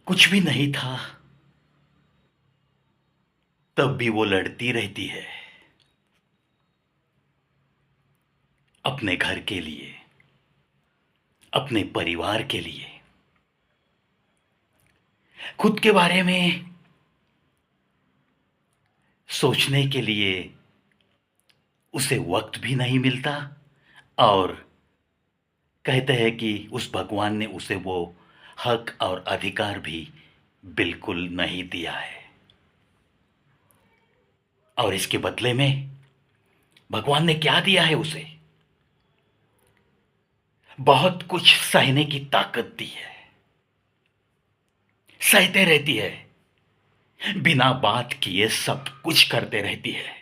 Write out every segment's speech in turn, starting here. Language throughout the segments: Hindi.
कुछ भी नहीं था, तब भी वो लड़ती रहती है अपने घर के लिए, अपने परिवार के लिए। खुद के बारे में सोचने के लिए उसे वक्त भी नहीं मिलता, और कहते हैं कि उस भगवान ने उसे वो हक और अधिकार भी बिल्कुल नहीं दिया है। और इसके बदले में भगवान ने क्या दिया है उसे? बहुत कुछ सहने की ताकत दी है। सहते रहती है, बिना बात किए सब कुछ करते रहती है।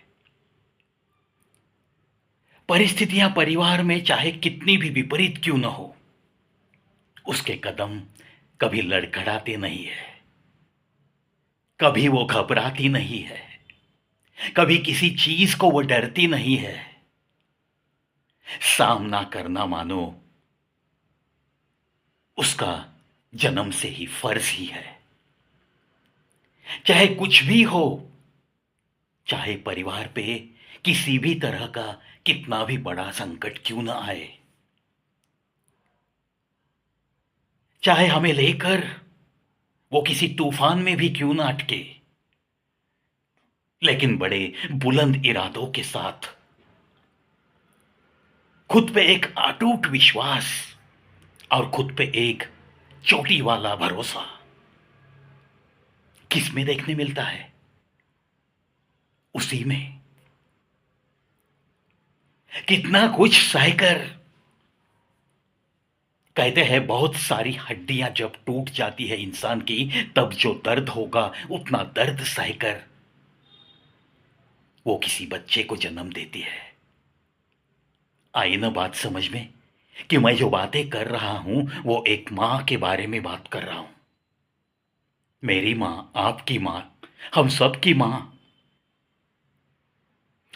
परिस्थितियां परिवार में चाहे कितनी भी विपरीत क्यों न हो, उसके कदम कभी लड़खड़ाते नहीं है, कभी वो घबराती नहीं है, कभी किसी चीज को वो डरती नहीं है। सामना करना मानो उसका जन्म से ही फर्ज ही है। चाहे कुछ भी हो, चाहे परिवार पे किसी भी तरह का कितना भी बड़ा संकट क्यों ना आए, चाहे हमें लेकर वो किसी तूफान में भी क्यों ना अटके, लेकिन बड़े बुलंद इरादों के साथ खुद पे एक अटूट विश्वास और खुद पे एक चोटी वाला भरोसा किस में देखने मिलता है? उसी में। कितना कुछ सहकर, कहते हैं बहुत सारी हड्डियां जब टूट जाती है इंसान की, तब जो दर्द होगा उतना दर्द सहकर वो किसी बच्चे को जन्म देती है। आई ना बात समझ में कि मैं जो बातें कर रहा हूं वो एक मां के बारे में बात कर रहा हूं। मेरी मां, आपकी मां, हम सब की मां,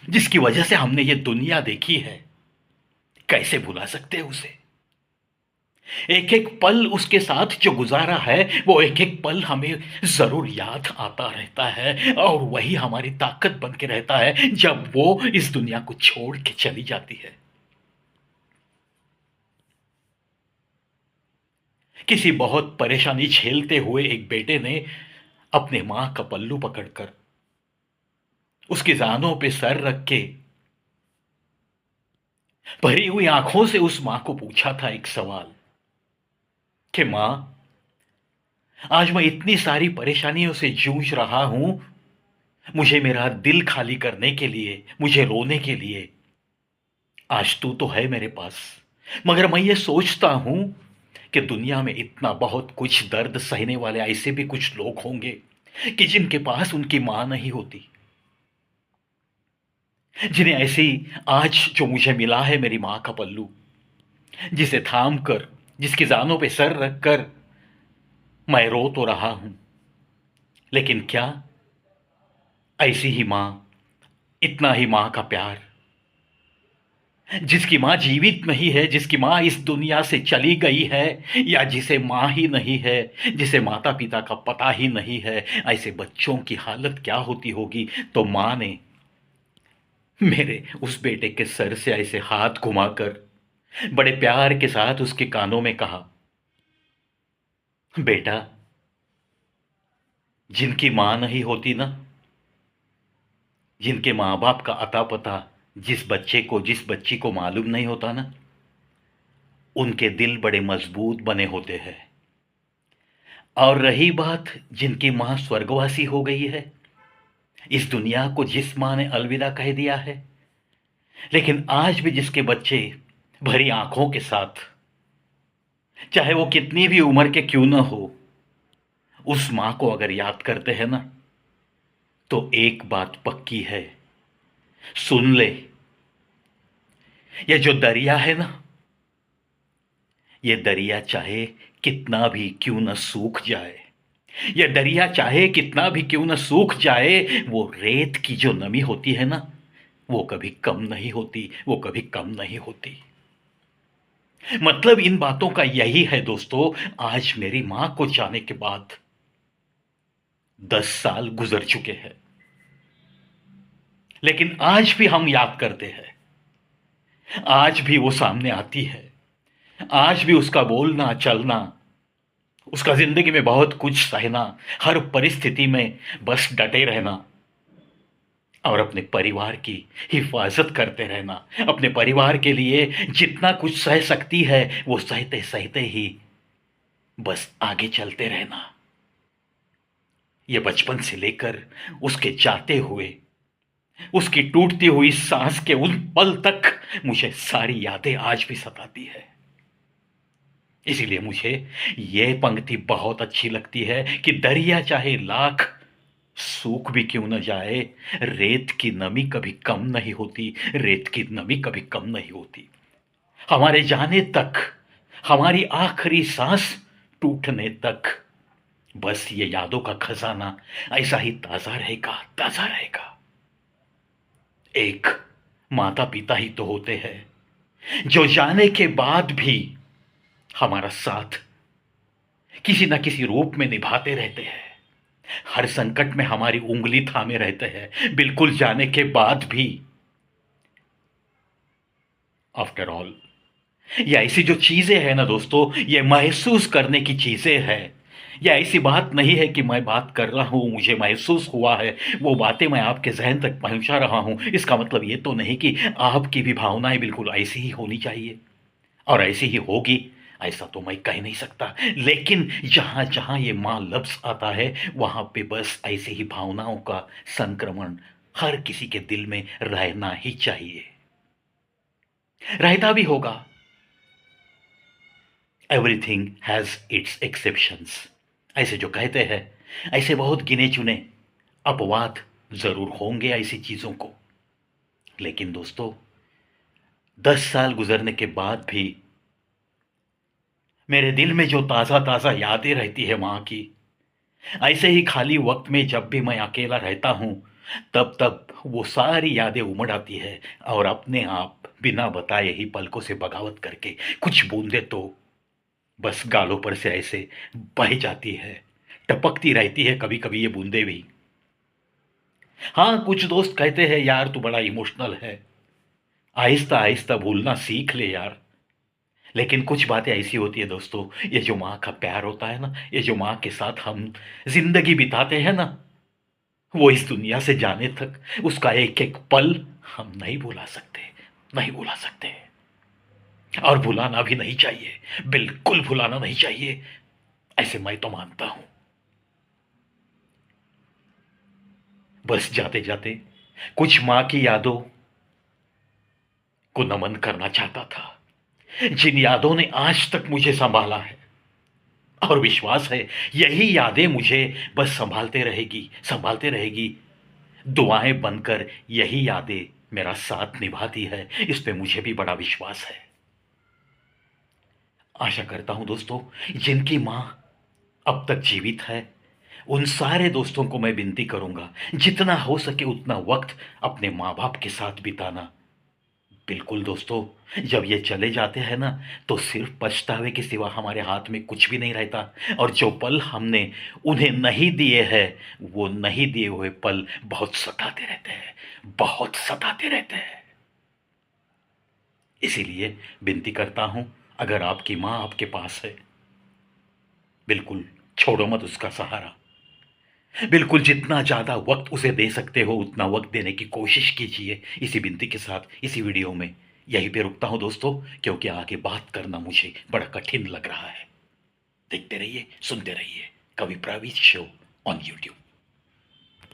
जिसकी वजह से हमने ये दुनिया देखी है। कैसे भुला सकते हैं उसे? एक एक पल उसके साथ जो गुजारा है, वो एक एक पल हमें जरूर याद आता रहता है, और वही हमारी ताकत बन के रहता है जब वो इस दुनिया को छोड़ के चली जाती है। किसी बहुत परेशानी झेलते हुए एक बेटे ने अपने मां का पल्लू पकड़कर उसकी जानों पे सर रख के भरी हुई आंखों से उस मां को पूछा था एक सवाल कि मां, आज मैं इतनी सारी परेशानियों से जूझ रहा हूं, मुझे मेरा दिल खाली करने के लिए, मुझे रोने के लिए आज तू तो है मेरे पास। मगर मैं ये सोचता हूं कि दुनिया में इतना बहुत कुछ दर्द सहने वाले ऐसे भी कुछ लोग होंगे कि जिनके पास उनकी मां नहीं होती, जिन्हें ऐसी आज जो मुझे मिला है मेरी मां का पल्लू, जिसे थाम कर, जिसकी जानों पे सर रखकर मैं रो तो रहा हूं, लेकिन क्या ऐसी ही मां, इतना ही मां का प्यार, जिसकी मां जीवित नहीं है, जिसकी मां इस दुनिया से चली गई है, या जिसे मां ही नहीं है, जिसे माता पिता का पता ही नहीं है, ऐसे बच्चों की हालत क्या होती होगी? तो मां ने मेरे उस बेटे के सर से ऐसे हाथ घुमाकर बड़े प्यार के साथ उसके कानों में कहा, बेटा, जिनकी मां नहीं होती ना, जिनके मां बाप का अता पता जिस बच्चे को, जिस बच्ची को मालूम नहीं होता ना, उनके दिल बड़े मजबूत बने होते हैं। और रही बात जिनकी मां स्वर्गवासी हो गई है, इस दुनिया को जिस मां ने अलविदा कह दिया है, लेकिन आज भी जिसके बच्चे भरी आंखों के साथ, चाहे वो कितनी भी उम्र के क्यों ना हो, उस मां को अगर याद करते हैं ना, तो एक बात पक्की है, सुन ले, ये जो दरिया है ना, ये दरिया चाहे कितना भी क्यों न सूख जाए, ये दरिया चाहे कितना भी क्यों न सूख जाए, वो रेत की जो नमी होती है ना, वो कभी कम नहीं होती, वो कभी कम नहीं होती। मतलब इन बातों का यही है दोस्तों, आज मेरी मां को जाने के बाद 10 साल गुजर चुके हैं, लेकिन आज भी हम याद करते हैं, आज भी वो सामने आती है, आज भी उसका बोलना चलना, उसका जिंदगी में बहुत कुछ सहना, हर परिस्थिति में बस डटे रहना और अपने परिवार की हिफाजत करते रहना, अपने परिवार के लिए जितना कुछ सह सकती है वो सहते सहते ही बस आगे चलते रहना। ये बचपन से लेकर उसके जाते हुए, उसकी टूटती हुई सांस के उन पल तक मुझे सारी यादें आज भी सताती है। इसीलिए मुझे ये पंक्ति बहुत अच्छी लगती है कि दरिया चाहे लाख सूख भी क्यों न जाए, रेत की नमी कभी कम नहीं होती, रेत की नमी कभी कम नहीं होती। हमारे जाने तक, हमारी आखिरी सांस टूटने तक बस ये यादों का खजाना ऐसा ही ताजा रहेगा, ताजा रहेगा। एक माता पिता ही तो होते हैं जो जाने के बाद भी हमारा साथ किसी न किसी रूप में निभाते रहते हैं, हर संकट में हमारी उंगली थामे रहते हैं, बिल्कुल जाने के बाद भी। आफ्टर ऑल, ये ऐसी जो चीजें हैं ना दोस्तों, ये महसूस करने की चीजें हैं। यह ऐसी बात नहीं है कि मैं बात कर रहा हूं, मुझे महसूस हुआ है, वो बातें मैं आपके जहन तक पहुंचा रहा हूं। इसका मतलब ये तो नहीं कि आपकी भी भावनाएं बिल्कुल ऐसी ही होनी चाहिए और ऐसी ही होगी, ऐसा तो मैं कह नहीं सकता। लेकिन जहां जहां ये मां लफ्ज आता है वहां पे बस ऐसी ही भावनाओं का संक्रमण हर किसी के दिल में रहना ही चाहिए, रहता भी होगा। एवरीथिंग हैज इट्स एक्सेप्शंस, ऐसे जो कहते हैं, ऐसे बहुत गिने चुने अपवाद जरूर होंगे ऐसी चीजों को। लेकिन दोस्तों, 10 साल गुजरने के बाद भी मेरे दिल में जो ताजा ताजा यादें रहती है मां की, ऐसे ही खाली वक्त में जब भी मैं अकेला रहता हूं, तब तब वो सारी यादें उमड़ आती है और अपने आप बिना बताए ही पलकों से बगावत करके कुछ बूंदे तो बस गालों पर से ऐसे बह जाती है, टपकती रहती है कभी कभी ये बूंदे भी। हाँ, कुछ दोस्त कहते हैं यार तू बड़ा इमोशनल है, आहिस्ता आहिस्ता भूलना सीख ले यार। लेकिन कुछ बातें ऐसी होती है दोस्तों, ये जो माँ का प्यार होता है ना, ये जो माँ के साथ हम जिंदगी बिताते हैं ना, वो इस दुनिया से जाने तक उसका एक एक पल हम नहीं भुला सकते, नहीं भुला सकते। और भुलाना भी नहीं चाहिए, बिल्कुल भुलाना नहीं चाहिए, ऐसे मैं तो मानता हूं। बस जाते जाते कुछ मां की यादों को नमन करना चाहता था, जिन यादों ने आज तक मुझे संभाला है, और विश्वास है यही यादें मुझे बस संभालते रहेगी, संभालते रहेगी। दुआएं बनकर यही यादें मेरा साथ निभाती है, इस पे मुझे भी बड़ा विश्वास है। आशा करता हूं दोस्तों, जिनकी मां अब तक जीवित है, उन सारे दोस्तों को मैं विनती करूंगा जितना हो सके उतना वक्त अपने माँ बाप के साथ बिताना। बिल्कुल दोस्तों, जब ये चले जाते हैं ना, तो सिर्फ पछतावे के सिवा हमारे हाथ में कुछ भी नहीं रहता, और जो पल हमने उन्हें नहीं दिए हैं, वो नहीं दिए हुए पल बहुत सताते रहते हैं, बहुत सताते रहते हैं। इसीलिए विनती करता हूं, अगर आपकी मां आपके पास है, बिल्कुल छोड़ो मत उसका सहारा। बिल्कुल जितना ज़्यादा वक्त उसे दे सकते हो उतना वक्त देने की कोशिश कीजिए। इसी विनती के साथ इसी वीडियो में यहीं पे रुकता हूं दोस्तों, क्योंकि आगे बात करना मुझे बड़ा कठिन लग रहा है। देखते रहिए, सुनते रहिए कवि प्रवीष शो ऑन यूट्यूब।